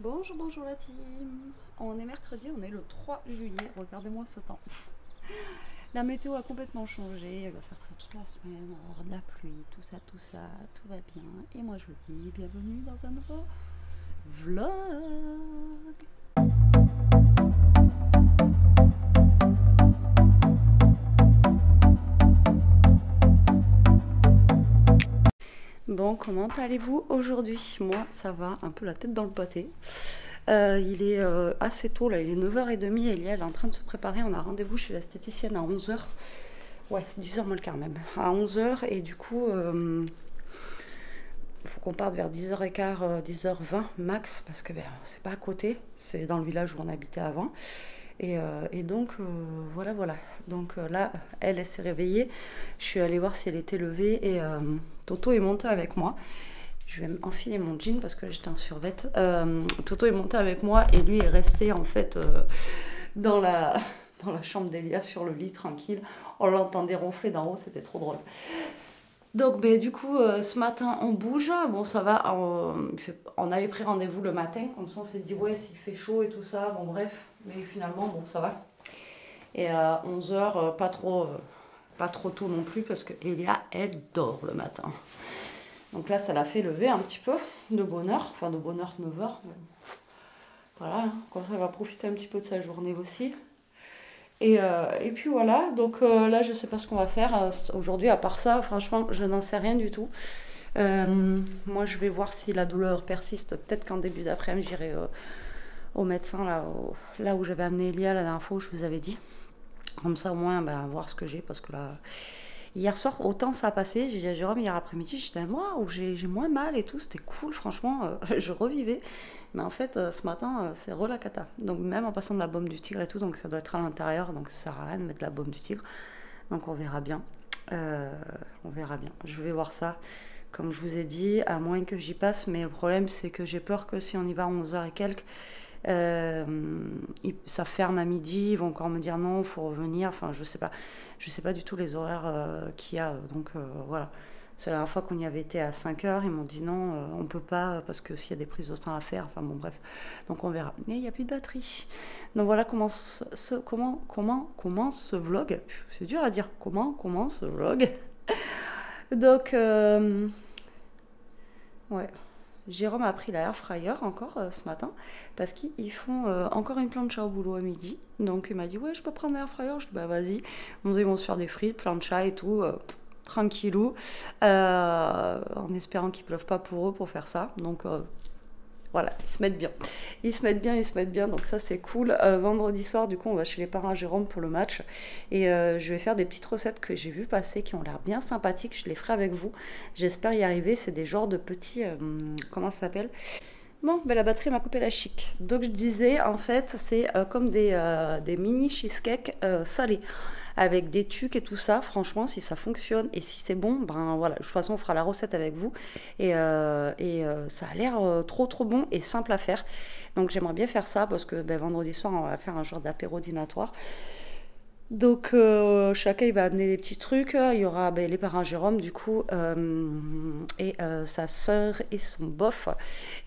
Bonjour, bonjour la team. On est mercredi, on est le 3 juillet. Regardez-moi ce temps. La météo a complètement changé. Elle va faire ça toute la semaine. On va avoir de la pluie, tout ça, tout va bien. Et moi je vous dis bienvenue dans un nouveau vlog. Bon, comment allez-vous aujourd'hui? Moi, ça va, un peu la tête dans le pâté. Il est assez tôt, là, il est 9h30. Elia, elle est en train de se préparer. On a rendez-vous chez l'esthéticienne à 11h. Ouais, 10h moins le quart même. À 11h, et du coup, il faut qu'on parte vers 10h15, 10h20 max, parce que ben, c'est pas à côté, c'est dans le village où on habitait avant. Et donc, voilà. Donc là, elle s'est réveillée. Je suis allée voir si elle était levée et Toto est monté avec moi. Je vais enfiler mon jean parce que j'étais en survêt. Toto est monté avec moi et lui est resté en fait dans la chambre d'Elia sur le lit tranquille. On l'entendait ronfler d'en haut, c'était trop drôle. Donc ben, du coup, ce matin on bouge. Bon, ça va, on avait pris rendez-vous le matin, comme ça on s'est dit ouais, s'il fait chaud et tout ça, bon bref, mais finalement bon, ça va. Et à 11h, pas trop tôt non plus, parce que Elia, elle dort le matin. Donc là, ça l'a fait lever un petit peu de bonheur, enfin de bonheur 9h. Voilà, comme ça elle va profiter un petit peu de sa journée aussi. Et puis voilà, donc là je sais pas ce qu'on va faire aujourd'hui, à part ça, franchement je n'en sais rien du tout. Moi je vais voir si la douleur persiste, peut-être qu'en début d'après-midi j'irai au médecin là où j'avais amené Elia la dernière fois où je vous avais dit. Comme ça au moins voir ce que j'ai, parce que là... Hier soir, autant ça a passé, j'ai dit à Jérôme hier après-midi, j'étais moi où j'ai moins mal et tout, c'était cool, franchement, je revivais. Mais en fait, ce matin, c'est relacata. Donc même en passant de la baume du tigre et tout, donc ça doit être à l'intérieur, donc ça sert à rien de mettre de la baume du tigre. Donc on verra bien. On verra bien. Je vais voir ça, comme je vous ai dit, à moins que j'y passe. Mais le problème, c'est que j'ai peur que si on y va à 11h et quelques, ça ferme à midi, ils vont encore me dire non, il faut revenir. Enfin, je sais pas du tout les horaires qu'il y a. Donc voilà. C'est la dernière fois qu'on y avait été à 5h, ils m'ont dit non, on peut pas, parce que s'il y a des prises de sang à faire, enfin bon bref, donc on verra. Mais il n'y a plus de batterie. Donc voilà comment commence ce vlog. C'est dur à dire, comment commence ce vlog. Donc ouais, Jérôme a pris la air fryer encore ce matin, parce qu'ils font encore une plancha au boulot à midi. Donc il m'a dit ouais, je peux prendre la air fryer. Je dis bah vas-y. Ils vont se faire des frites, plancha et tout. Tranquillou, en espérant qu'il ne pleuve pas pour eux pour faire ça. Donc voilà, ils se mettent bien, donc ça c'est cool. Vendredi soir, du coup, on va chez les parents à Jérôme pour le match, et je vais faire des petites recettes que j'ai vues passer qui ont l'air bien sympathiques. Je les ferai avec vous, j'espère y arriver. C'est des genres de petits, comment ça s'appelle? Bon, la batterie m'a coupé la chic. Donc je disais, en fait, c'est comme des mini cheesecakes salés, avec des tucs et tout ça. Franchement, si ça fonctionne et si c'est bon, ben voilà, de toute façon on fera la recette avec vous. Et ça a l'air trop bon et simple à faire. Donc j'aimerais bien faire ça, parce que vendredi soir on va faire un genre d'apéro dînatoire. Donc chacun il va amener des petits trucs. Il y aura les parents Jérôme du coup, et sa sœur et son bof.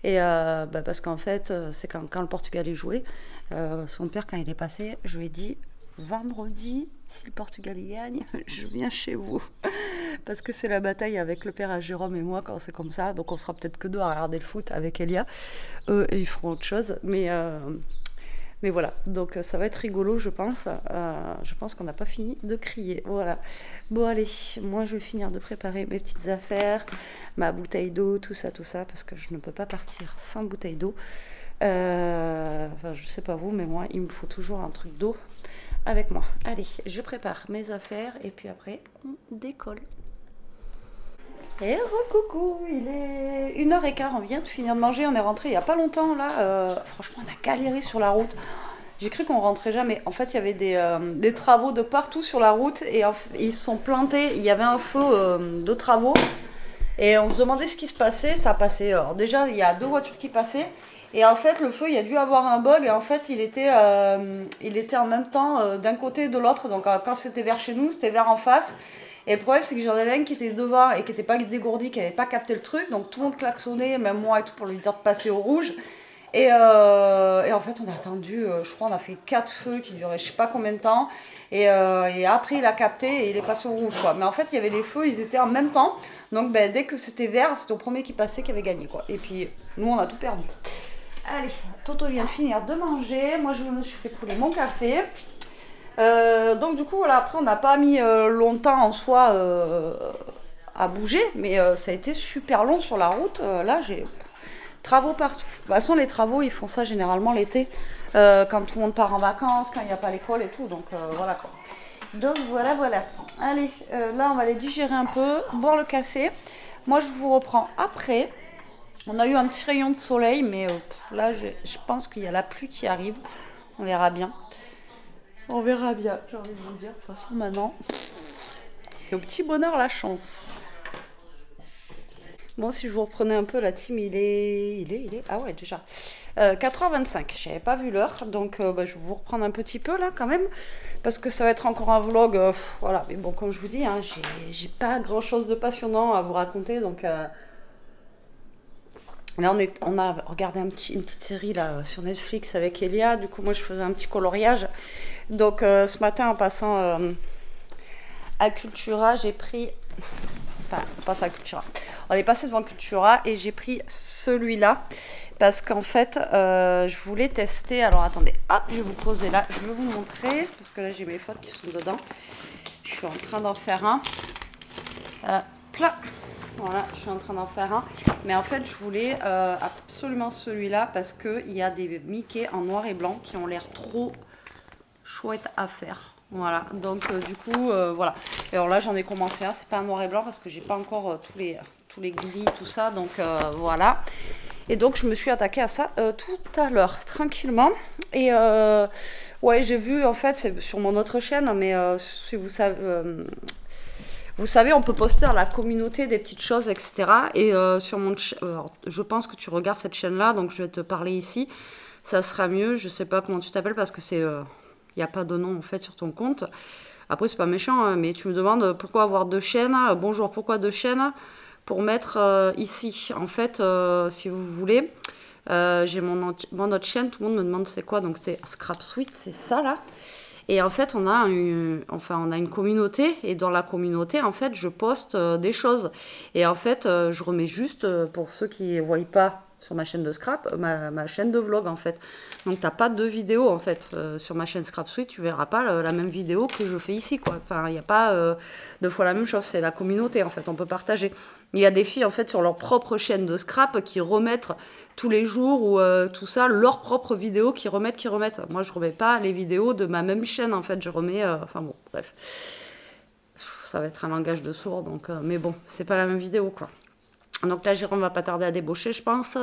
Et parce qu'en fait c'est quand le Portugal est joué, son père quand il est passé, je lui ai dit vendredi, si le Portugal y gagne, je viens chez vous. Parce que c'est la bataille avec le père à Jérôme et moi quand c'est comme ça. Donc on sera peut-être que deux à regarder le foot avec Elia. Eux, ils feront autre chose. Mais voilà, donc ça va être rigolo, je pense. Je pense qu'on n'a pas fini de crier. Voilà. Bon, allez, moi je vais finir de préparer mes petites affaires, ma bouteille d'eau, tout ça, parce que je ne peux pas partir sans bouteille d'eau. Enfin, je sais pas vous, mais moi, il me faut toujours un truc d'eau avec moi. Allez, je prépare mes affaires et puis après, on décolle. Et coucou, il est 1h15, on vient de finir de manger, on est rentré il n'y a pas longtemps là. Franchement, on a galéré sur la route. J'ai cru qu'on rentrait jamais. En fait, il y avait des travaux de partout sur la route et ils se sont plantés. Il y avait un feu de travaux et on se demandait ce qui se passait. Ça passait. Alors déjà, il y a 2 voitures qui passaient. Et en fait, le feu, il a dû avoir un bug. Et en fait, il était en même temps d'un côté et de l'autre. Donc, quand c'était vers chez nous, c'était vers en face. Et le problème, c'est que j'en avais un qui était devant et qui n'était pas dégourdi, qui n'avait pas capté le truc. Donc, tout le monde klaxonnait, même moi et tout, pour lui dire de passer au rouge. Et en fait, on a attendu, je crois, on a fait 4 feux qui duraient je sais pas combien de temps. Et après, il a capté et il est passé au rouge, quoi. Mais en fait, il y avait les feux, ils étaient en même temps. Donc, ben, dès que c'était vert, c'était au premier qui passait qui avait gagné, quoi. Et puis, nous, on a tout perdu. Allez, Toto vient de finir de manger. Moi, je me suis fait couler mon café. Donc, du coup, voilà, après, on n'a pas mis longtemps en soi à bouger. Mais ça a été super long sur la route. Là, j'ai travaux partout. De toute façon, les travaux, ils font ça généralement l'été. Quand tout le monde part en vacances, quand il n'y a pas l'école et tout. Donc, voilà, quoi. Donc, voilà, voilà. Allez, là, on va aller digérer un peu, boire le café. Moi, je vous reprends après. On a eu un petit rayon de soleil, mais là, je pense qu'il y a la pluie qui arrive. On verra bien. On verra bien, j'ai envie de vous dire. De toute façon, maintenant, c'est au petit bonheur la chance. Bon, si je vous reprenais un peu, la team, il est... Ah ouais, déjà. 4h25, j'avais pas vu l'heure, donc je vais vous reprendre un petit peu, là, quand même. Parce que ça va être encore un vlog, voilà. Mais bon, comme je vous dis, hein, j'ai pas grand-chose de passionnant à vous raconter, donc... Là, on a regardé une petite série là, sur Netflix avec Elia. Du coup, moi, je faisais un petit coloriage. Donc, ce matin, en passant à Cultura, j'ai pris... Enfin, on passe à Cultura. On est passé devant Cultura et j'ai pris celui-là. Parce qu'en fait, je voulais tester... Alors, attendez. Hop, je vais vous poser là. Je vais vous montrer. Parce que là, j'ai mes photos qui sont dedans. Je suis en train d'en faire un. Plat. Voilà, je suis en train d'en faire un. Mais en fait, je voulais absolument celui-là parce qu'il y a des Mickey en noir et blanc qui ont l'air trop chouettes à faire. Voilà, donc du coup, voilà. Et alors là, j'en ai commencé un. C'est pas un noir et blanc parce que j'ai pas encore tous les gris, tout ça. Donc voilà. Et donc, je me suis attaquée à ça tout à l'heure, tranquillement. Et ouais, j'ai vu, en fait, c'est sur mon autre chaîne, mais si vous savez... Vous savez, on peut poster à la communauté des petites choses, etc. Et sur mon je pense que tu regardes cette chaîne-là, donc je vais te parler ici. Ça sera mieux. Je sais pas comment tu t'appelles parce que c'est, y a pas de nom en fait sur ton compte. Après, c'est pas méchant, hein, mais tu me demandes pourquoi avoir 2 chaînes. Bonjour, pourquoi 2 chaînes? Pour mettre ici. En fait, si vous voulez, j'ai mon autre chaîne. Tout le monde me demande c'est quoi. Donc c'est Scrap Suite, c'est ça là. Et en fait, on a une communauté. Et dans la communauté, en fait, je poste des choses. Et en fait, je remets juste, pour ceux qui ne voient pas sur ma chaîne de scrap, ma chaîne de vlog, en fait. Donc, tu n'as pas 2 vidéos, en fait. Sur ma chaîne Scrap Suite, tu ne verras pas la même vidéo que je fais ici, quoi. Enfin, il n'y a pas 2 fois la même chose. C'est la communauté, en fait. On peut partager. Il y a des filles, en fait, sur leur propre chaîne de scrap qui remettent tous les jours ou tout ça, leurs propres vidéos qui remettent. Moi, je remets pas les vidéos de ma même chaîne, en fait. Je remets... Enfin bon, bref. Ça va être un langage de sourd, donc... mais bon, c'est pas la même vidéo, quoi. Donc là, Jérôme va pas tarder à débaucher, je pense.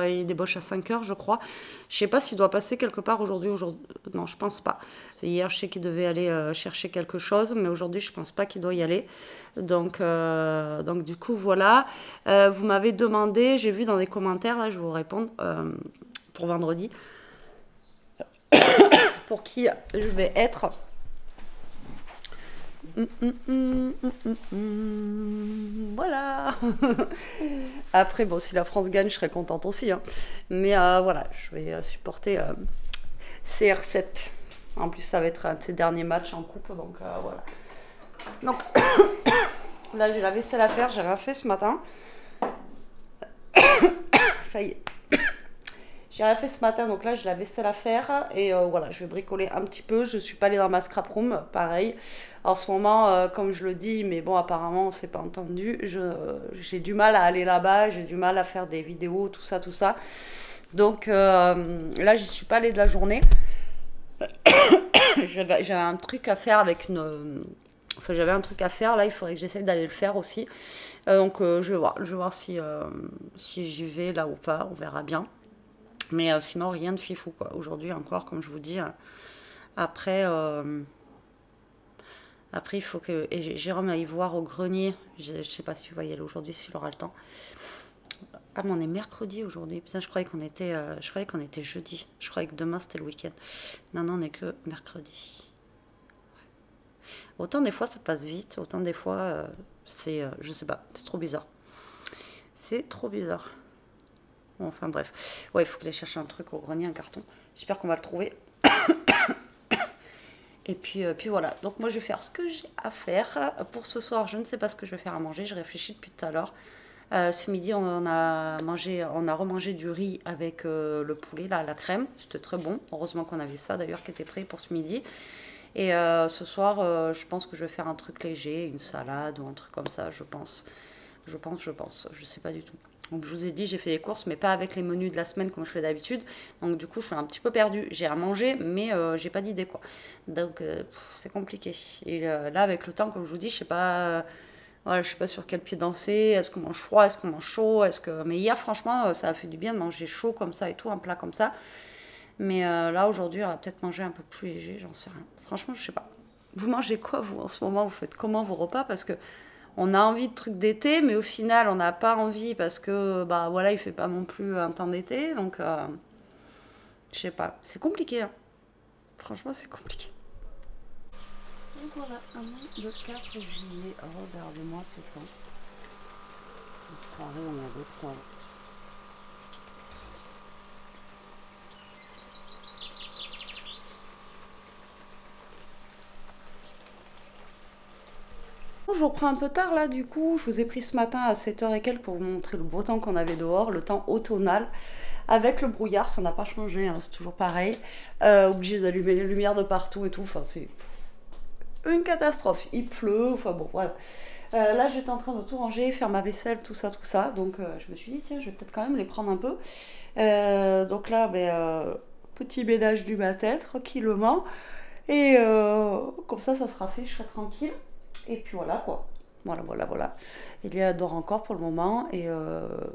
Il débauche à 5h, je crois. Je sais pas s'il doit passer quelque part aujourd'hui. Non, je pense pas. Hier, je sais qu'il devait aller chercher quelque chose, mais aujourd'hui, je pense pas qu'il doit y aller. Donc du coup, voilà. Vous m'avez demandé, j'ai vu dans les commentaires, là, je vais vous répondre, pour vendredi, pour qui je vais être... Voilà. Après, bon, si la France gagne, je serais contente aussi. Hein. Mais voilà, je vais supporter CR7. En plus, ça va être un de ses derniers matchs en coupe. Donc voilà. Donc là, j'ai la vaisselle à faire. J'ai rien fait ce matin. Ça y est. J'ai rien fait ce matin, donc là j'ai la vaisselle à faire et voilà, je vais bricoler un petit peu. Je suis pas allée dans ma scrap room, pareil. En ce moment, comme je le dis, mais bon, apparemment on s'est pas entendu. J'ai du mal à aller là-bas, j'ai du mal à faire des vidéos, tout ça, tout ça. Donc là, j'y suis pas allée de la journée. J'avais un truc à faire avec une. Enfin, j'avais un truc à faire, là il faudrait que j'essaye d'aller le faire aussi. Donc je vais voir si j'y vais là ou pas, on verra bien. Mais sinon, rien de fifou, quoi. Aujourd'hui, encore, comme je vous dis, après, il faut que... Et Jérôme aille voir au grenier. Je sais pas si vous voyez aujourd'hui, s'il aura le temps. Ah, mais on est mercredi aujourd'hui. Putain, je croyais qu'on était jeudi. Je croyais que demain, c'était le week-end. Non, on n'est que mercredi. Ouais. Autant des fois, ça passe vite. Autant des fois, c'est... je sais pas, c'est trop bizarre. C'est trop bizarre. Enfin bref. Ouais, il faut que j'aille chercher un truc au grenier, un carton. J'espère qu'on va le trouver. Et puis voilà. Donc moi je vais faire ce que j'ai à faire. Pour ce soir, je ne sais pas ce que je vais faire à manger. Je réfléchis depuis tout à l'heure. Ce midi, on a remangé du riz avec le poulet, là, la crème. C'était très bon. Heureusement qu'on avait ça d'ailleurs qui était prêt pour ce midi. Et ce soir, je pense que je vais faire un truc léger, une salade ou un truc comme ça, je pense. Je sais pas du tout. Donc je vous ai dit, j'ai fait les courses, mais pas avec les menus de la semaine comme je fais d'habitude. Donc du coup, je suis un petit peu perdue. J'ai à manger, mais j'ai pas d'idée quoi. Donc c'est compliqué. Et là, avec le temps, comme je vous dis, je sais pas. Voilà, je sais pas sur quel pied danser. Est-ce qu'on mange froid, est-ce qu'on mange chaud, Mais hier, franchement, ça a fait du bien de manger chaud comme ça et tout, un plat comme ça. Mais là, aujourd'hui, on va peut-être manger un peu plus léger, j'en sais rien. Franchement, je sais pas. Vous mangez quoi, vous, en ce moment? Vous faites comment vos repas? Parce que on a envie de trucs d'été, mais au final, on n'a pas envie parce que, bah voilà, il fait pas non plus un temps d'été. Donc, je sais pas. C'est compliqué, hein. Franchement, c'est compliqué. Donc voilà, le 4 juillet. Regardez-moi ce temps. On se croirait, on a d'autres temps. Je vous reprends un peu tard là, du coup, je vous ai pris ce matin à 7h et quelques pour vous montrer le beau temps qu'on avait dehors, le temps automnal, avec le brouillard, ça n'a pas changé, hein, c'est toujours pareil, obligé d'allumer les lumières de partout et tout, enfin c'est une catastrophe, il pleut, enfin bon, voilà. Là j'étais en train de tout ranger, faire ma vaisselle, tout ça, donc je me suis dit, tiens, je vais peut-être quand même les prendre un peu. Donc là, petit ménage du matin, tranquillement, et comme ça sera fait, je serai tranquille. Et puis voilà quoi. Voilà. Elia dort encore pour le moment. Et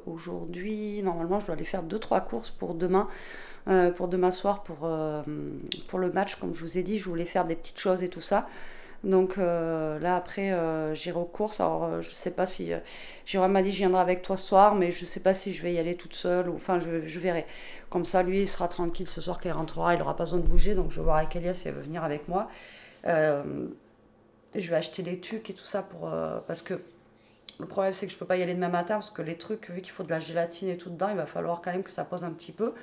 aujourd'hui, normalement, je dois aller faire 2-3 courses pour demain soir, pour le match. Comme je vous ai dit, je voulais faire des petites choses et tout ça. Donc là, après, j'irai aux courses. Alors, je sais pas si... Jérôme m'a dit, je viendrai avec toi ce soir, mais je sais pas si je vais y aller toute seule. Enfin, je verrai. Comme ça, lui, il sera tranquille ce soir qu'il rentrera. Il n'aura pas besoin de bouger. Donc, je vais voir avec Elia si elle veut venir avec moi. Je vais acheter les trucs et tout ça parce que le problème c'est que je peux pas y aller demain matin parce que les trucs, vu qu'il faut de la gélatine et tout dedans, il va falloir quand même que ça pose un petit peu.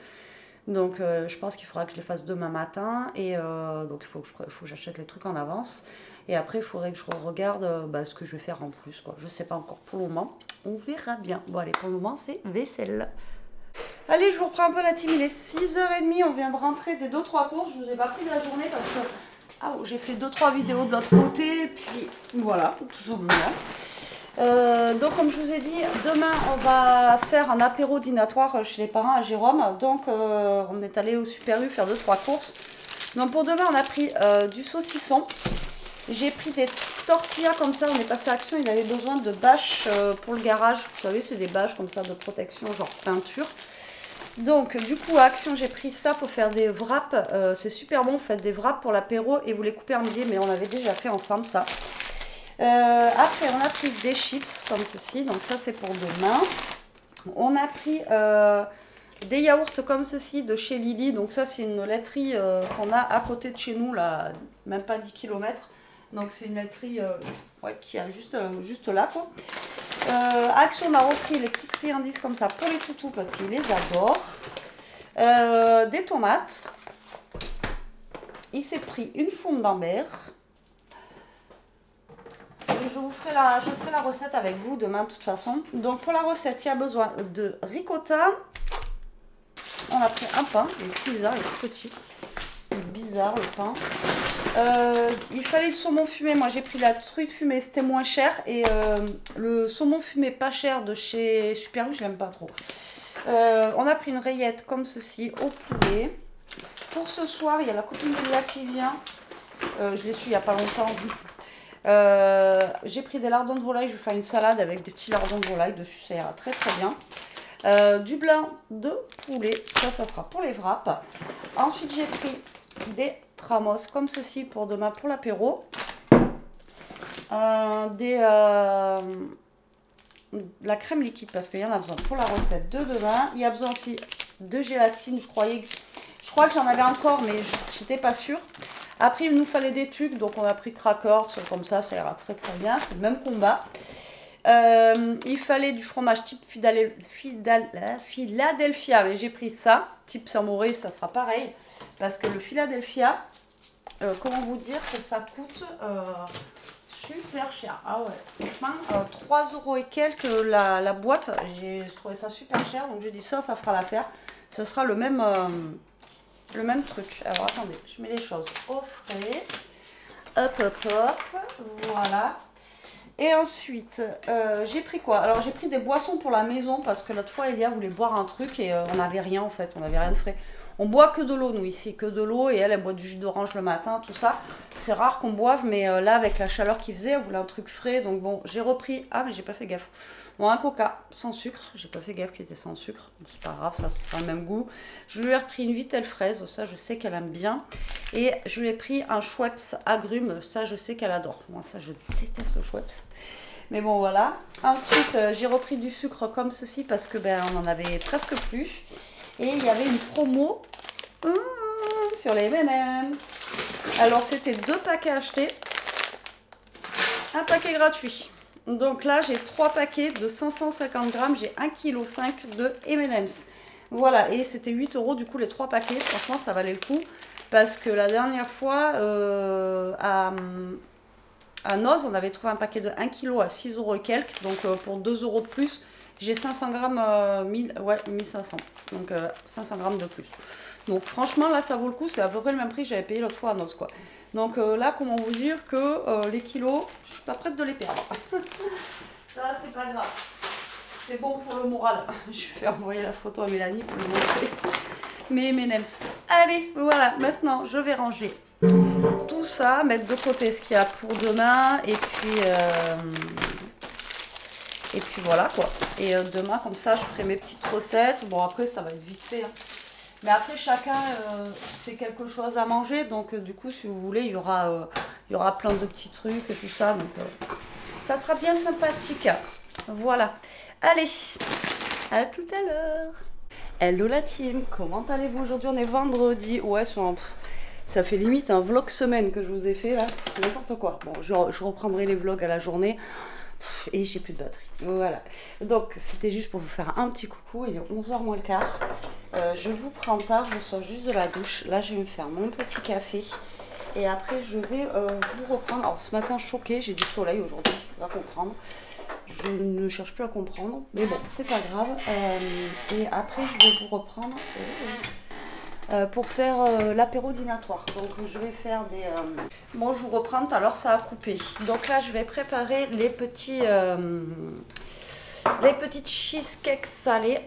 Donc je pense qu'il faudra que je les fasse demain matin et donc il faut que j'achète les trucs en avance. Et après il faudrait que je regarde ce que je vais faire en plus quoi. Je sais pas encore pour le moment, on verra bien. Bon allez, pour le moment c'est vaisselle. Allez, je vous reprends un peu la team, il est 6h30, on vient de rentrer des 2-3 courses, je vous ai pas pris de la journée parce que j'ai fait 2-3 vidéos de l'autre côté, puis voilà, tout simplement. Donc comme je vous ai dit, demain on va faire un apéro dînatoire chez les parents à Jérôme. Donc on est allé au Super U faire 2-3 courses. Donc pour demain on a pris du saucisson. J'ai pris des tortillas comme ça, on est passé à Action, il avait besoin de bâches pour le garage. Vous savez, c'est des bâches comme ça de protection, genre peinture. Donc du coup à Action j'ai pris ça pour faire des wraps, c'est super bon, vous faites des wraps pour l'apéro et vous les coupez en milliers, mais on avait déjà fait ensemble ça. Après on a pris des chips comme ceci, donc ça c'est pour demain. On a pris des yaourts comme ceci de chez Lily, donc ça c'est une laiterie qu'on a à côté de chez nous, là, même pas 10 km. Donc c'est une laiterie qui est juste là quoi. Action, on a repris les petites friandises comme ça pour les toutous parce qu'ils les adorent. Des tomates. Il s'est pris une fourme d'ambert. Je ferai la recette avec vous demain de toute façon. Donc pour la recette, il y a besoin de ricotta. On a pris un pain, il est tout bizarre, il est tout petit. Il est bizarre le pain. Il fallait du saumon fumé, moi j'ai pris la truite fumée, c'était moins cher. Et le saumon fumé pas cher de chez Super U, je l'aime pas trop. On a pris une rayette comme ceci au poulet. Pour ce soir, il y a la copine de Léa qui vient. Je l'ai su il n'y a pas longtemps. J'ai pris des lardons de volaille, je vais faire une salade avec des petits lardons de volaille dessus, ça ira très très bien. Du blanc de poulet, ça sera pour les wraps. Ensuite j'ai pris des tramos comme ceci pour demain pour l'apéro. La crème liquide parce qu'il y en a besoin pour la recette de demain. Il y a besoin aussi de gélatine, je crois que j'en avais encore mais j'étais pas sûre. Après il nous fallait des trucs, donc on a pris crackers comme ça ira très très bien, c'est le même combat. Il fallait du fromage type Philadelphia, mais j'ai pris ça. Type Saint-Maurice, ça sera pareil. Parce que le Philadelphia, comment vous dire que ça coûte super cher. Ah ouais, franchement, 3 € et quelques la boîte. J'ai trouvé ça super cher, donc j'ai dit ça fera l'affaire. Ce sera le même truc. Alors attendez, je mets les choses au frais. Hop, hop, hop. Voilà. Et ensuite, j'ai pris quoi? Alors j'ai pris des boissons pour la maison parce que l'autre fois Elia voulait boire un truc et on n'avait rien en fait, on n'avait rien de frais. On boit que de l'eau nous ici, que de l'eau, et elle boit du jus d'orange le matin, tout ça. C'est rare qu'on boive, mais là avec la chaleur qu'il faisait, elle voulait un truc frais, donc bon, j'ai repris, ah mais j'ai pas fait gaffe. Bon, un coca sans sucre, j'ai pas fait gaffe qu'il était sans sucre, c'est pas grave, ça sera le même goût. Je lui ai repris une Vittel fraise, ça je sais qu'elle aime bien. Et je lui ai pris un Schweppes agrumes, ça je sais qu'elle adore. Moi ça je déteste le Schweppes. Mais bon voilà. Ensuite j'ai repris du sucre comme ceci parce que ben on en avait presque plus. Et il y avait une promo sur les M&M's. Alors c'était 2 paquets achetés, un paquet gratuit. Donc là j'ai 3 paquets de 550 grammes, j'ai 1,5 kg de M&M's. Voilà, et c'était 8 € du coup les 3 paquets, franchement ça valait le coup. Parce que la dernière fois, à Noz, on avait trouvé un paquet de 1 kg à 6 € et quelques. Donc pour 2 € de plus, j'ai 500 grammes, 1500. Donc 500 grammes de plus. Donc franchement, là, ça vaut le coup. C'est à peu près le même prix que j'avais payé l'autre fois à Noz, quoi. Donc là, comment vous dire que les kilos, je suis pas prête de les perdre. Ça, c'est pas grave. C'est bon pour le moral. Je vais envoyer la photo à Mélanie pour lui montrer mes M&M's. Allez, voilà, maintenant je vais ranger tout ça, mettre de côté ce qu'il y a pour demain, et puis voilà quoi. Et demain, comme ça, je ferai mes petites recettes. Bon, après, ça va être vite fait, hein. Mais après, chacun fait quelque chose à manger, donc du coup, si vous voulez, il y aura plein de petits trucs et tout ça, donc ça sera bien sympathique. Voilà. Allez, à tout à l'heure. Hello la team, comment allez-vous? Aujourd'hui on est vendredi, ouais ça fait limite un vlog semaine que je vous ai fait là, n'importe quoi. Bon, je reprendrai les vlogs à la journée et j'ai plus de batterie, voilà. Donc c'était juste pour vous faire un petit coucou, il est 11h moins le quart. Je vous prends tard, je sors juste de la douche, là je vais me faire mon petit café et après je vais vous reprendre. Alors ce matin choqué, j'ai du soleil aujourd'hui, tu vas comprendre. Je ne cherche plus à comprendre, mais bon, c'est pas grave. Et après, je vais vous reprendre pour faire l'apéro dînatoire. Donc, je vais faire des... Bon, je vous reprends, tout à l'heure, ça a coupé. Donc là, je vais préparer les petites cheesecakes salés.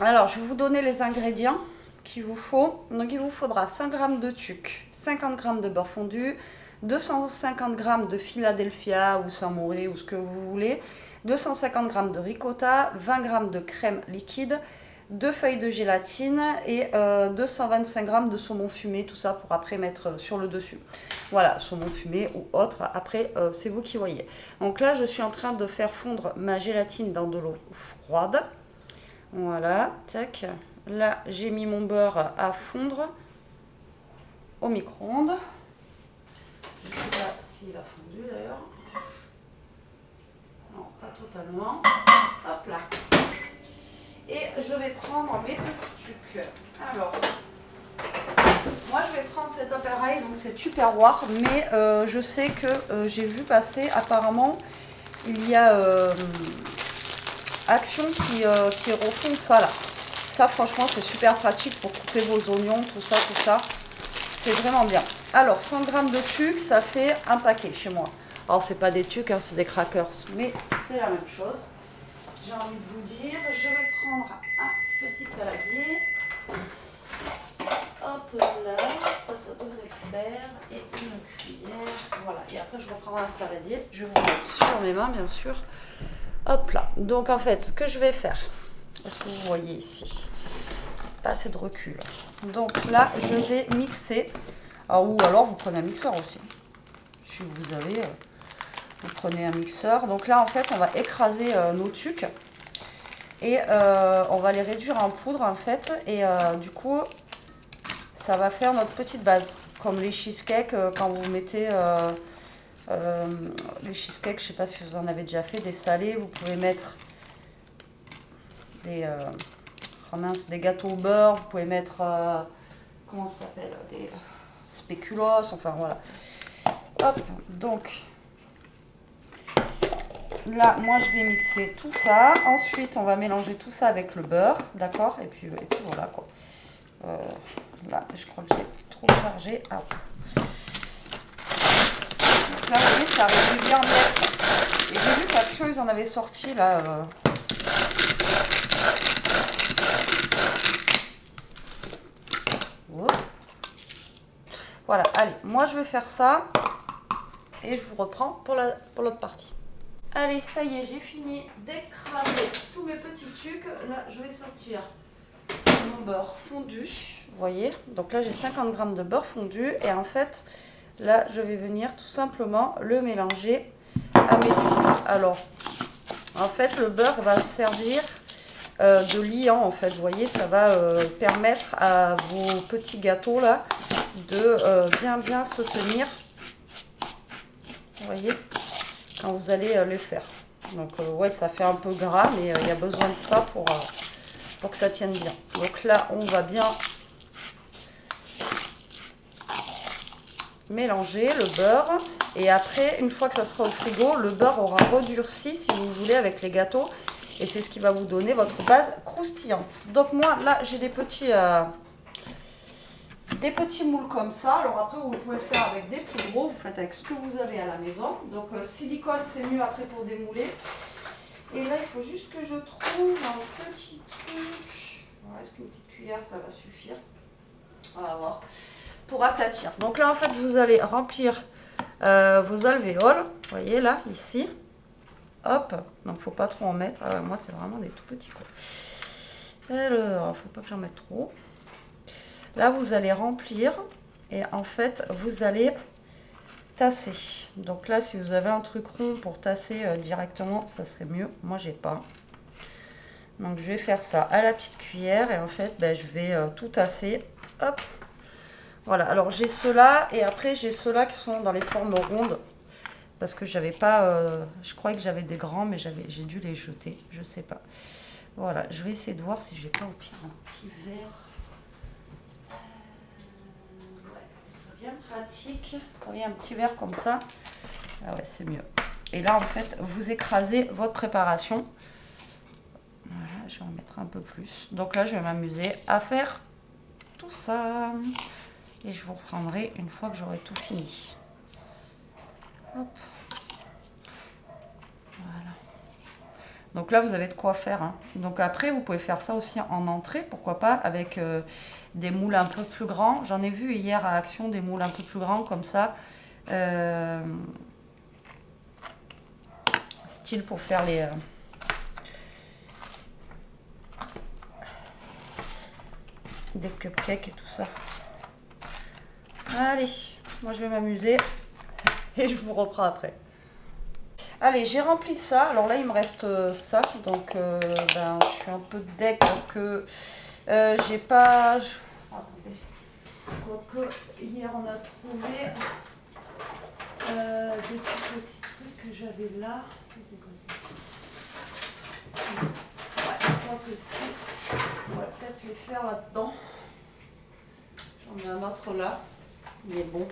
Alors, je vais vous donner les ingrédients qu'il vous faut. Donc, il vous faudra 100 g de tuque, 50 g de beurre fondu, 250 g de Philadelphia ou Saint-Maurice ou ce que vous voulez, 250 g de ricotta, 20 g de crème liquide, 2 feuilles de gélatine et 225 g de saumon fumé, tout ça pour après mettre sur le dessus. Voilà, saumon fumé ou autre, après c'est vous qui voyez. Donc là je suis en train de faire fondre ma gélatine dans de l'eau froide. Voilà, tac. Là j'ai mis mon beurre à fondre au micro-ondes. Je ne sais pas s'il a fondu d'ailleurs. Non, pas totalement. Hop là. Et je vais prendre mes petits tucs. Alors, moi je vais prendre cet appareil, donc c'est Tupperware, mais je sais que j'ai vu passer, apparemment, il y a Action qui refont ça là. Ça franchement c'est super pratique pour couper vos oignons, tout ça. C'est vraiment bien. Alors, 100 g de tucs, ça fait un paquet chez moi. Alors, c'est pas des tucs, hein, c'est des crackers, mais c'est la même chose. J'ai envie de vous dire, je vais prendre un petit saladier. Hop là, ça devrait le faire. Et une cuillère. Voilà, et après, je reprendrai un saladier. Je vais vous mettre sur mes mains, bien sûr. Hop là. Donc, en fait, ce que je vais faire, est-ce que vous voyez ici? Pas assez de recul. Donc là, je vais mixer. Ou alors, vous prenez un mixeur aussi. Si vous avez, vous prenez un mixeur. Donc là, en fait, on va écraser nos tucs. Et on va les réduire en poudre, en fait. Et du coup, ça va faire notre petite base. Comme les cheesecakes, quand vous mettez les cheesecakes, je sais pas si vous en avez déjà fait, des salés. Vous pouvez mettre des, oh mince, des gâteaux au beurre. Vous pouvez mettre, comment ça s'appelle, des spéculoos, enfin voilà. Hop, donc là, moi je vais mixer tout ça. Ensuite, on va mélanger tout ça avec le beurre, d'accord, et puis voilà quoi. Là, je crois que j'ai trop chargé. Ah. Donc là, vous voyez, ça réduit bien net. Et j'ai vu qu'Action, ils en avaient sorti là. Voilà, allez, moi je vais faire ça. Et je vous reprends pour l'autre partie. Allez, ça y est, j'ai fini d'écraser tous mes petits trucs. Là, je vais sortir mon beurre fondu. Vous voyez, donc là, j'ai 50 g de beurre fondu. Et en fait, là, je vais venir tout simplement le mélanger à mes trucs. Alors, en fait, le beurre va servir de liant, en fait. Vous voyez, ça va permettre à vos petits gâteaux, là, de bien se tenir. Vous voyez, quand vous allez les faire. Donc ouais, ça fait un peu gras, mais il y a besoin de ça pour que ça tienne bien. Donc là, on va bien mélanger le beurre. Et après, une fois que ça sera au frigo, le beurre aura redurci, si vous voulez, avec les gâteaux. Et c'est ce qui va vous donner votre base croustillante. Donc moi, là, j'ai des petits moules comme ça. Alors après, vous pouvez le faire avec des plus gros. Vous faites avec ce que vous avez à la maison. Donc silicone, c'est mieux après pour démouler. Et là, il faut juste que je trouve un petit truc. Est-ce qu'une petite cuillère, ça va suffire? On va voir. Pour aplatir. Donc là, en fait, vous allez remplir vos alvéoles. Vous voyez là, ici. Hop. Donc, faut pas trop en mettre. Ah ouais, moi, c'est vraiment des tout petits quoi. Alors, faut pas que j'en mette trop. Là, vous allez remplir et en fait, vous allez tasser. Donc là, si vous avez un truc rond pour tasser directement, ça serait mieux. Moi, j'ai pas. Donc, je vais faire ça à la petite cuillère et en fait, ben, je vais tout tasser. Hop. Voilà. Alors, j'ai ceux-là et après, j'ai ceux-là qui sont dans les formes rondes parce que j'avais pas... je croyais que j'avais des grands, mais j'ai dû les jeter. Je sais pas. Voilà. Je vais essayer de voir si j'ai pas au pire un petit verre. Bien pratique. Vous voyez, un petit verre comme ça. Ah ouais, c'est mieux. Et là, en fait, vous écrasez votre préparation. Voilà, je vais en mettre un peu plus. Donc là, je vais m'amuser à faire tout ça. Et je vous reprendrai une fois que j'aurai tout fini. Hop. Voilà. Donc là, vous avez de quoi faire. Hein. Donc après, vous pouvez faire ça aussi en entrée, pourquoi pas, avec des moules un peu plus grands. J'en ai vu hier à Action des moules un peu plus grands comme ça. Style pour faire des cupcakes et tout ça. Allez, moi je vais m'amuser et je vous reprends après. Allez, j'ai rempli ça. Alors là, il me reste ça. Donc, ben, je suis un peu deg parce que j'ai pas... Attendez. Quoique, hier, on a trouvé des petits trucs que j'avais là. C'est quoi ça? Ouais, je crois que c'est... On va peut-être les faire là-dedans. J'en ai un autre là. Mais bon...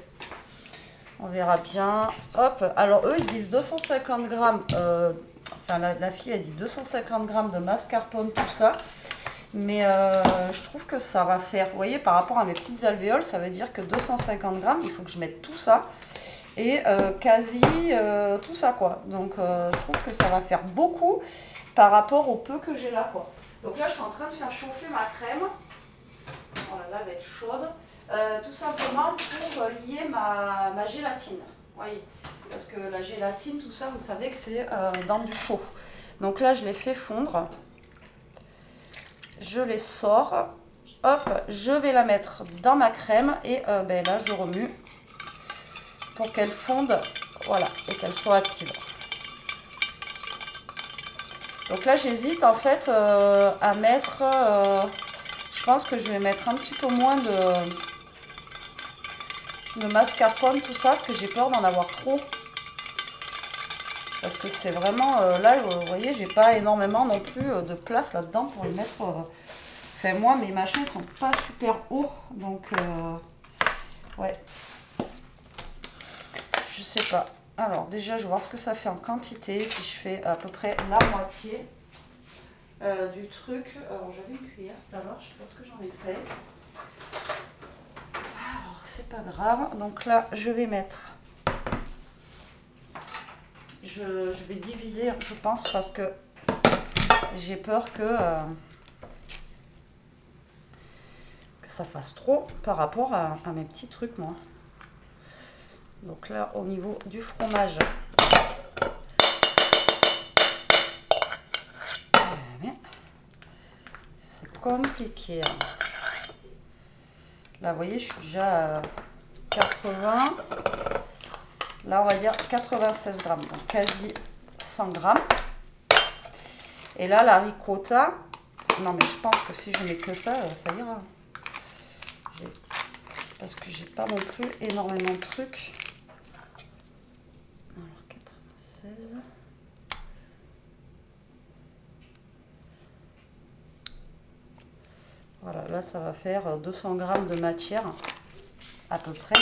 On verra bien. Hop. Alors, eux, ils disent 250 grammes. Enfin, la fille, elle dit 250 grammes de mascarpone, tout ça. Mais je trouve que ça va faire... Vous voyez, par rapport à mes petites alvéoles, ça veut dire que 250 grammes, il faut que je mette tout ça. Et quasi tout ça, quoi. Donc, je trouve que ça va faire beaucoup par rapport au peu que j'ai là, quoi. Donc là, je suis en train de faire chauffer ma crème. Voilà, là, elle va être chaude. Tout simplement pour lier ma gélatine. Voyez, parce que la gélatine, tout ça, vous savez que c'est dans du chaud. Donc là, je les fais fondre. Je les sors. Hop, je vais la mettre dans ma crème et ben là, je remue pour qu'elle fonde. Voilà, et qu'elle soit active. Donc là, j'hésite en fait à mettre... je pense que je vais mettre un petit peu moins de mascarpone, tout ça, parce que j'ai peur d'en avoir trop. Parce que c'est vraiment, là, vous voyez, j'ai pas énormément non plus de place là-dedans pour les mettre. Enfin, moi, mes machins sont pas super hauts, donc, ouais. Je sais pas. Alors, déjà, je vais voir ce que ça fait en quantité, si je fais à peu près la moitié du truc. Alors, j'avais une cuillère tout à l'heure, je sais pas ce que j'en ai fait. Alors, c'est pas grave. Donc là, je vais mettre... Je vais diviser, je pense, parce que j'ai peur que ça fasse trop par rapport à mes petits trucs, moi. Donc là, au niveau du fromage, c'est compliqué. Là, vous voyez, je suis déjà à 80. Là, on va dire 96 grammes, donc quasi 100 grammes. Et là, la ricotta, non mais je pense que si je mets que ça, ça ira. Parce que j'ai pas non plus énormément de trucs. Alors, 96. Voilà, là, ça va faire 200 grammes de matière, à peu près.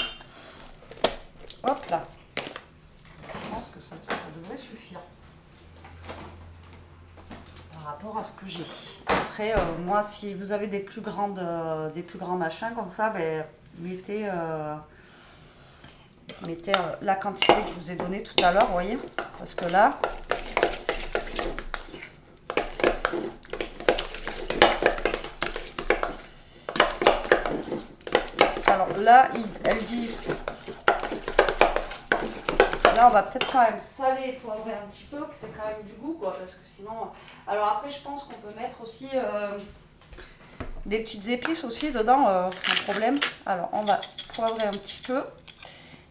Hop là. Je pense que ça devrait suffire par rapport à ce que j'ai. Après, moi, si vous avez des plus grands machins comme ça, ben, mettez la quantité que je vous ai donnée tout à l'heure, vous voyez, parce que là, alors là, elles disent... Là, on va peut-être quand même saler et poivrer un petit peu, que c'est quand même du goût, quoi, parce que sinon... Alors après, je pense qu'on peut mettre aussi des petites épices aussi dedans, sans problème. Alors, on va poivrer un petit peu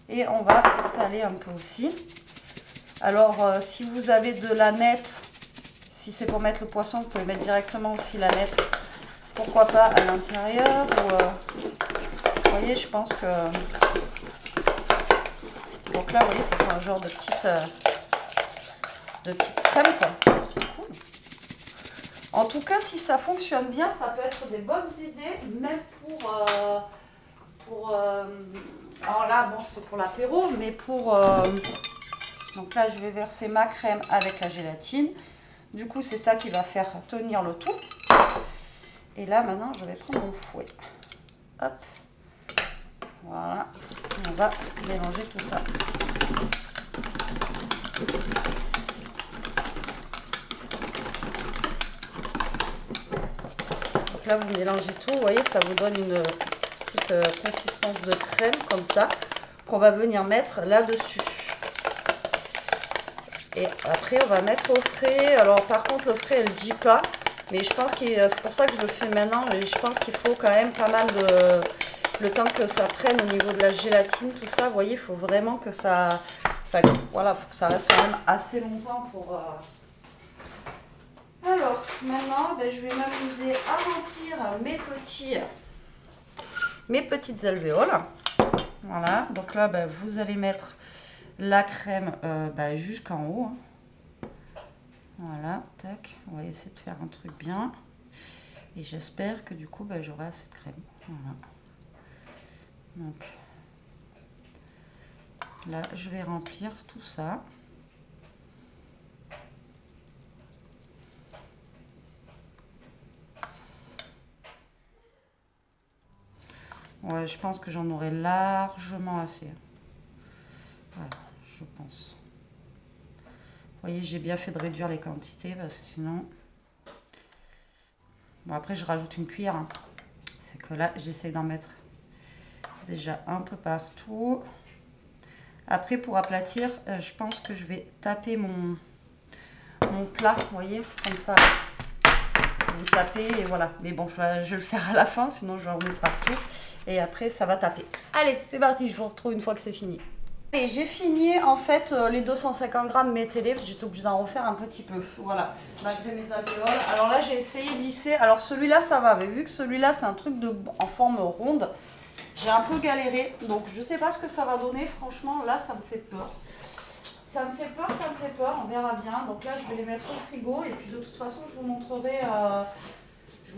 et on va saler un peu aussi. Alors, si vous avez de l'aneth, si c'est pour mettre le poisson, vous pouvez mettre directement aussi l'aneth, pourquoi pas à l'intérieur. Ou, vous voyez, je pense que... Donc là, vous voyez, c'est un genre de petite crème, quoi. C'est cool. En tout cas, si ça fonctionne bien, ça peut être des bonnes idées, même alors là, bon, c'est pour l'apéro, mais pour... donc là, je vais verser ma crème avec la gélatine. Du coup, c'est ça qui va faire tenir le tout. Et là, maintenant, je vais prendre mon fouet. Hop. Voilà. On va mélanger tout ça. Donc là, vous mélangez tout. Vous voyez, ça vous donne une petite consistance de crème comme ça, qu'on va venir mettre là-dessus. Et après, on va mettre au frais. Alors, par contre, le frais, elle ne dit pas. Mais je pense que c'est pour ça que je le fais maintenant. Et je pense qu'il faut quand même pas mal de... Le temps que ça prenne au niveau de la gélatine, tout ça, vous voyez, il faut vraiment que ça... Enfin, voilà, il faut que ça reste quand même assez longtemps pour... Alors, maintenant, ben, je vais m'amuser à remplir mes petites alvéoles. Voilà, donc là, ben, vous allez mettre la crème ben, jusqu'en haut. Hein. Voilà, tac, on va essayer de faire un truc bien. Et j'espère que du coup, ben, j'aurai assez de crème. Voilà. Donc là, je vais remplir tout ça. Ouais, je pense que j'en aurai largement assez. Voilà, je pense. Vous voyez, j'ai bien fait de réduire les quantités parce que sinon... Bon, après, je rajoute une cuillère. Hein. C'est que là, j'essaie d'en mettre déjà un peu partout. Après, pour aplatir, je pense que je vais taper mon plat, vous voyez, comme ça. Vous tapez et voilà. Mais bon, je vais le faire à la fin, sinon je vais en mettre partout. Et après, ça va taper. Allez, c'est parti, je vous retrouve une fois que c'est fini. Et j'ai fini en fait les 250 grammes, mettez-les, j'étais obligée d'en refaire un petit peu. Voilà, malgré mes alvéoles. Alors là, j'ai essayé de lisser. Alors celui-là, ça va, mais vu que celui-là, c'est un truc en forme ronde, j'ai un peu galéré. Donc je sais pas ce que ça va donner. Franchement, là, ça me fait peur. ça me fait peur, on verra bien. Donc là, je vais les mettre au frigo et puis de toute façon, je vous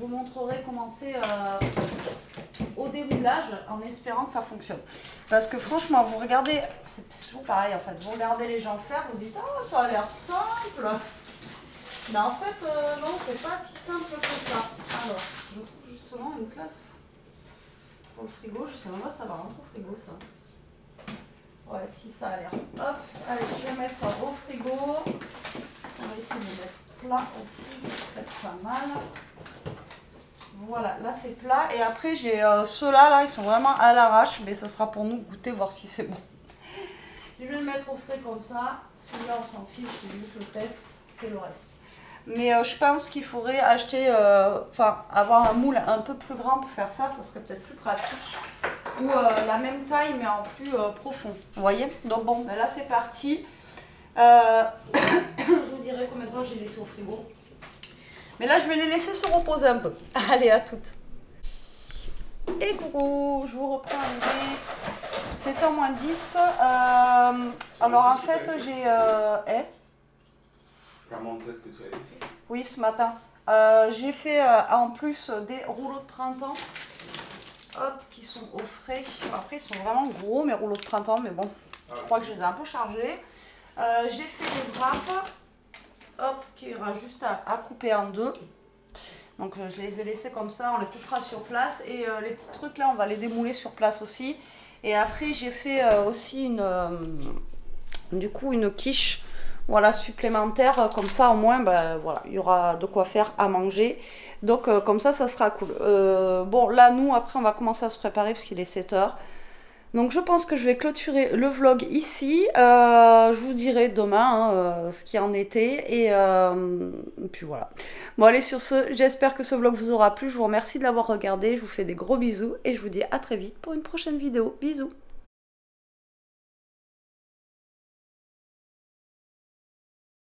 montrerai comment c'est au déroulage en espérant que ça fonctionne. Parce que franchement, vous regardez, c'est toujours pareil en fait, vous regardez les gens faire, vous dites oh ça a l'air simple. Mais en fait, non, c'est pas si simple que ça. Alors, je trouve justement une place pour le frigo, je sais même pas si ça va rentrer au frigo ça. Ouais, si ça a l'air. Hop, allez, je vais mettre ça au frigo. On va essayer de le mettre plat aussi, ça serait pas mal. Voilà, là c'est plat. Et après, j'ai ceux-là, là, ils sont vraiment à l'arrache, mais ça sera pour nous goûter, voir si c'est bon. Je vais le mettre au frais comme ça. Celui-là, on s'en fiche, c'est juste le test, c'est le reste. Mais je pense qu'il faudrait acheter, avoir un moule un peu plus grand pour faire ça, ça serait peut-être plus pratique. Ou la même taille mais en plus profond. Vous voyez? Donc bon, ben là c'est parti. Je vous dirai combien de temps j'ai laissé au frigo. Mais là je vais les laisser se reposer un peu. Allez, à toutes. Et coucou, je vous reprends arrivé. C'est en moins 10. Alors en fait j'ai... Je vais montrer ce que tu avais fait. Oui, ce matin. J'ai fait en plus des rouleaux de printemps. Hop, qui sont au frais. Après, ils sont vraiment gros, mes rouleaux de printemps, mais bon, je crois que je les ai un peu chargés. J'ai fait des grappes, hop, qui ira juste à couper en deux. Donc, je les ai laissés comme ça, on les coupera sur place. Et les petits trucs là, on va les démouler sur place aussi. Et après, j'ai fait aussi une quiche. Voilà, supplémentaire, comme ça au moins, ben, voilà, il y aura de quoi faire à manger. Donc comme ça sera cool. Bon, là, nous, après, on va commencer à se préparer parce qu'il est 7 h. Donc je pense que je vais clôturer le vlog ici. Je vous dirai demain ce qu'il en était. Et puis voilà. Bon, allez, sur ce, j'espère que ce vlog vous aura plu. Je vous remercie de l'avoir regardé. Je vous fais des gros bisous et je vous dis à très vite pour une prochaine vidéo. Bisous!